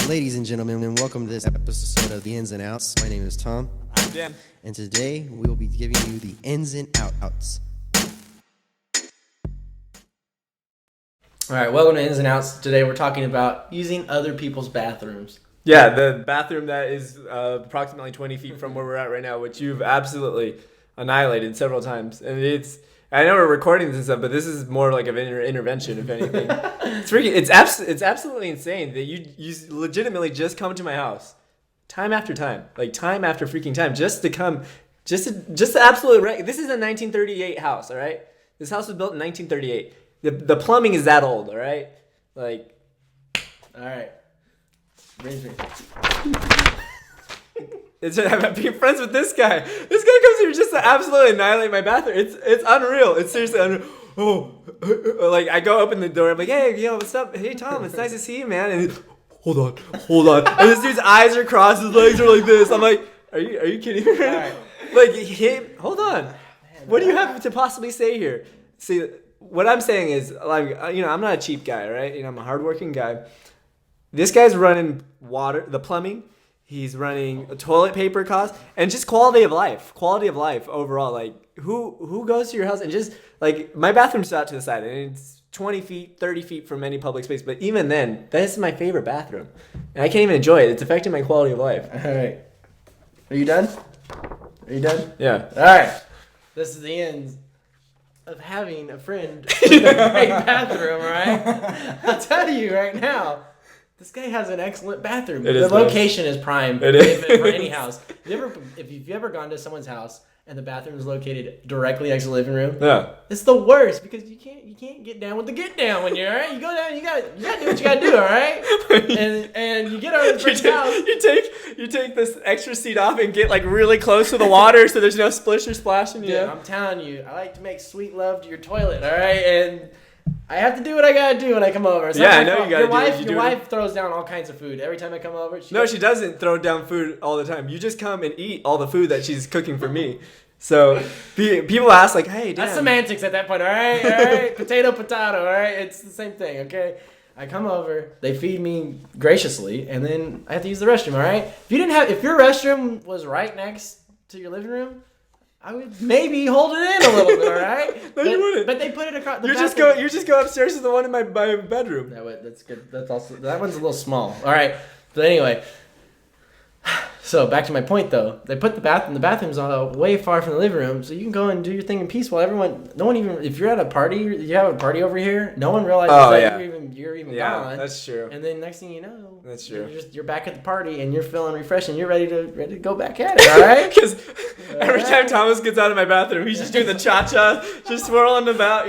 Ladies and gentlemen, and welcome to this episode of The Ins and Outs. My name is Tom. I'm Dan. And today we will be giving you the ins and outs. All right, welcome to Ins and Outs. Today we're talking about using other people's bathrooms. Yeah, the bathroom that is approximately 20 feet from where we're at right now, which you've absolutely annihilated several times. And I know we're recording this and stuff, but this is more like an intervention, if anything. It's absolutely insane that you legitimately just come to my house time after time, like time after freaking time, just to come, just the absolute right. This is a 1938 house, all right? This house was built in 1938. The plumbing is that old, all right? Like, all right. Raise me. I'm being friends with this guy. This guy comes here just to absolutely annihilate my bathroom. It's unreal. It's seriously unreal. Like I go open the door. I'm like, hey, what's up? Hey, Tom, it's nice to see you, man. And he, hold on. And this dude's eyes are crossed. His legs are like this. I'm like, are you kidding me right now? Like, hold on. What do you have to possibly say here? See, what I'm saying is, like, I'm not a cheap guy, right? I'm a hardworking guy. This guy's running the plumbing. He's running toilet paper costs and just quality of life overall. Like who goes to your house and just like my bathroom's out to the side and it's 20 feet, 30 feet from any public space. But even then, that's my favorite bathroom and I can't even enjoy it. It's affecting my quality of life. All right. Are you done? Yeah. All right. This is the end of having a friend with a great bathroom, all right? I'll tell you right now. This guy has an excellent bathroom. The location is prime for any house. If you've ever gone to someone's house and the bathroom is located directly next to the living room, it's the worst because you can't get down with the get down when you're all right. You go down, you gotta do what you gotta do, all right. And you get over to the first house. You take this extra seat off and get like really close to the water so there's no splish or splashing. Dude, I'm telling you, I like to make sweet love to your toilet, all right, and I have to do what I gotta do when I come over. I know you gotta Your wife throws down all kinds of food every time I come over. She doesn't throw down food all the time. You just come and eat all the food that she's cooking for me. So people ask like, "Hey, Dan." That's semantics at that point. All right. Potato, all right. It's the same thing. Okay. I come over, they feed me graciously, and then I have to use the restroom. All right. If your restroom was right next to your living room, I would maybe hold it in a little bit, all right? No, you wouldn't. But they put it across the bathroom. You just go upstairs to the one in my bedroom. That's good. That's also that one's a little small. All right. But anyway, so back to my point though. They put the bathroom's way far from the living room, so you can go and do your thing in peace while no one even if you're at a party, you have a party over here, no one realizes you're even gone. That's true. And then next thing you know, that's true. You're back at the party and you're feeling refreshed and you're ready to go back at it. All right? Because every time Thomas gets out of my bathroom, he's just doing the cha-cha, just swirling about,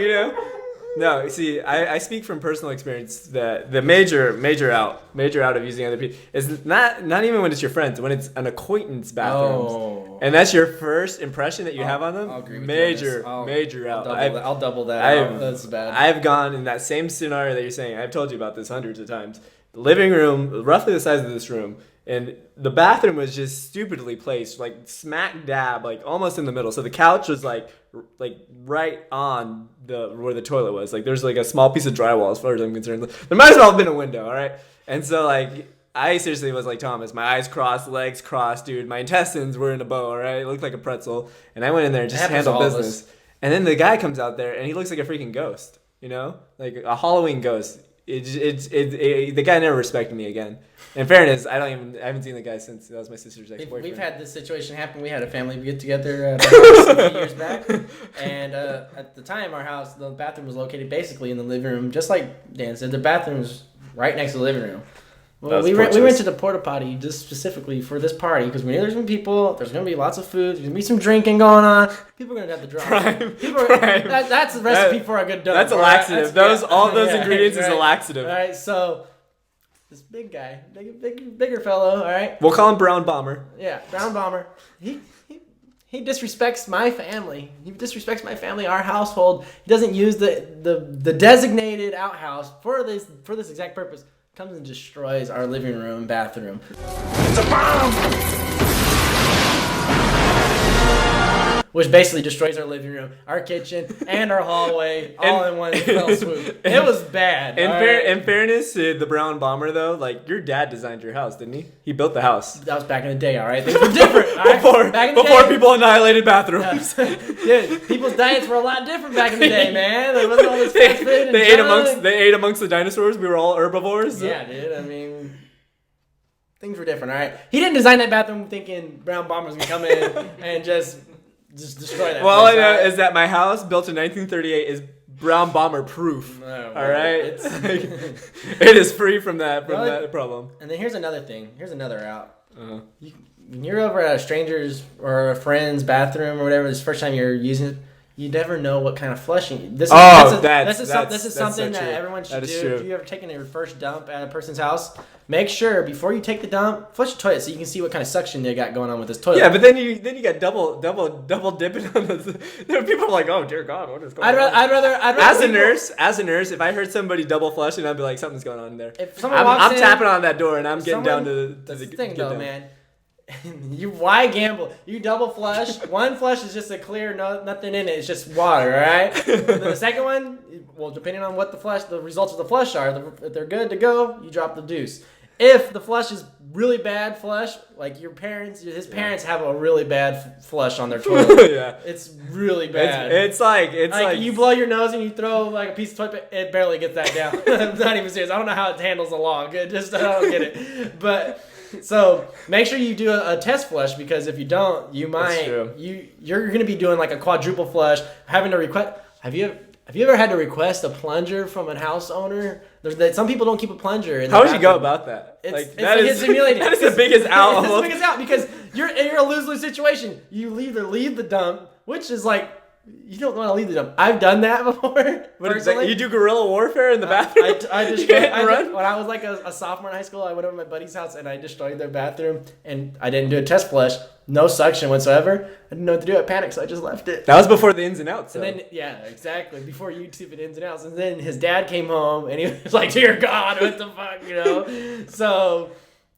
No, see, I speak from personal experience that the major out of using other people is not even when it's your friends, when it's an acquaintance bathroom, and that's your first impression that you have on them. I'll agree with major out. I'll double that. That's bad. I've gone in that same scenario that you're saying. I've told you about this hundreds of times. The living room, roughly the size of this room, and the bathroom was just stupidly placed, like smack dab, like almost in the middle. So the couch was like right on where the toilet was. Like there's like a small piece of drywall as far as I'm concerned. There might as well have been a window, all right? And so like I seriously was like Thomas, my eyes crossed, legs crossed, dude. My intestines were in a bow, all right? It looked like a pretzel. And I went in there and just handled business. And then the guy comes out there and he looks like a freaking ghost, like a Halloween ghost. The guy never respected me again. In fairness, I haven't seen the guy since that was my sister's ex-boyfriend. We've had this situation happen. We had a family get together at our house a few years back, and at the time, our house, the bathroom was located basically in the living room, just like Dan said. The bathroom was right next to the living room. Well, we went to the porta potty just specifically for this party because we knew there's gonna be people, there's gonna be lots of food, there's gonna be some drinking going on. People are gonna have to drive. Prime. That's the recipe for a good dough. That's a laxative. All those ingredients is a laxative. All right, so this big guy, bigger fellow. All right. We'll call him Brown Bomber. Yeah, Brown Bomber. He disrespects my family. He disrespects my family, our household. He doesn't use the designated outhouse for this exact purpose. Comes and destroys our living room, bathroom. It's a bomb! which basically destroys our living room, our kitchen, and our hallway all in one fell swoop. It was bad. In fairness to the brown bomber, though, like your dad designed your house, didn't he? He built the house. That was back in the day, all right? Things were different. All right? Before people annihilated bathrooms. Dude, people's diets were a lot different back in the day, man. There wasn't all this fast food and they ate amongst the dinosaurs. We were all herbivores. Yeah, dude. I mean, things were different, all right? He didn't design that bathroom thinking brown bombers gonna come in and just destroy that. All I place, know right? is that my house, built in 1938, is brown bomber proof. No, well, all right, it's it is free from that problem. And then here's another thing. Here's another route. Uh-huh. When you're over at a stranger's or a friend's bathroom or whatever, this first time you're using it, you never know what kind of flushing. This is something that everyone should do. True. If you ever taken your first dump at a person's house, make sure before you take the dump, flush the toilet so you can see what kind of suction they got going on with this toilet. Yeah, but then you got double dipping on the. There are people like, oh dear God, what is going on? I'd rather As a nurse, if I heard somebody double flushing, I'd be like, something's going on there. If someone walks I'm in, tapping on that door and I'm getting down to that's the thing get though, down. man. Why gamble? You double flush. One flush is just a clear, nothing in it. It's just water, right? And then the second one, well, depending on what the results of the flush are, if they're good to go, you drop the deuce. If the flush is really bad flush, like his parents have a really bad flush on their toilet. Yeah, it's really bad. It's like you blow your nose and you throw like a piece of toilet paper, it barely gets that down. I'm not even serious. I don't know how it handles the log. I don't get it. But so make sure you do a test flush, because if you don't, you might you're going to be doing like a quadruple flush, having to request. Have you ever had to request a plunger from a house owner? Some people don't keep a plunger. How would you go about that? That is simulating. That is the biggest out. It's the biggest out because you're in a lose-lose situation. You either leave the dump, which is like, you don't want to leave the dump. I've done that before. You do guerrilla warfare in the bathroom? When I was like a sophomore in high school, I went over to my buddy's house and I destroyed their bathroom, and I didn't do a test flush. No suction whatsoever. I didn't know what to do. I panicked, so I just left it. That was before the ins and outs. And then, yeah, exactly. Before YouTube and ins and outs. And then his dad came home and he was like, dear God, what the fuck, you know? So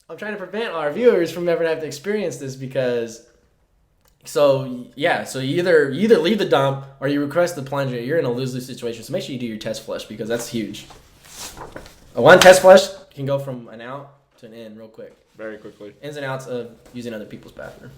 I'm trying to prevent our viewers from ever having to experience this, because... So you either leave the dump or you request the plunger. You're in a lose-lose situation. So make sure you do your test flush, because that's huge. One test flush can go from an out to an in real quick. Very quickly. Ins and outs of using other people's bathroom.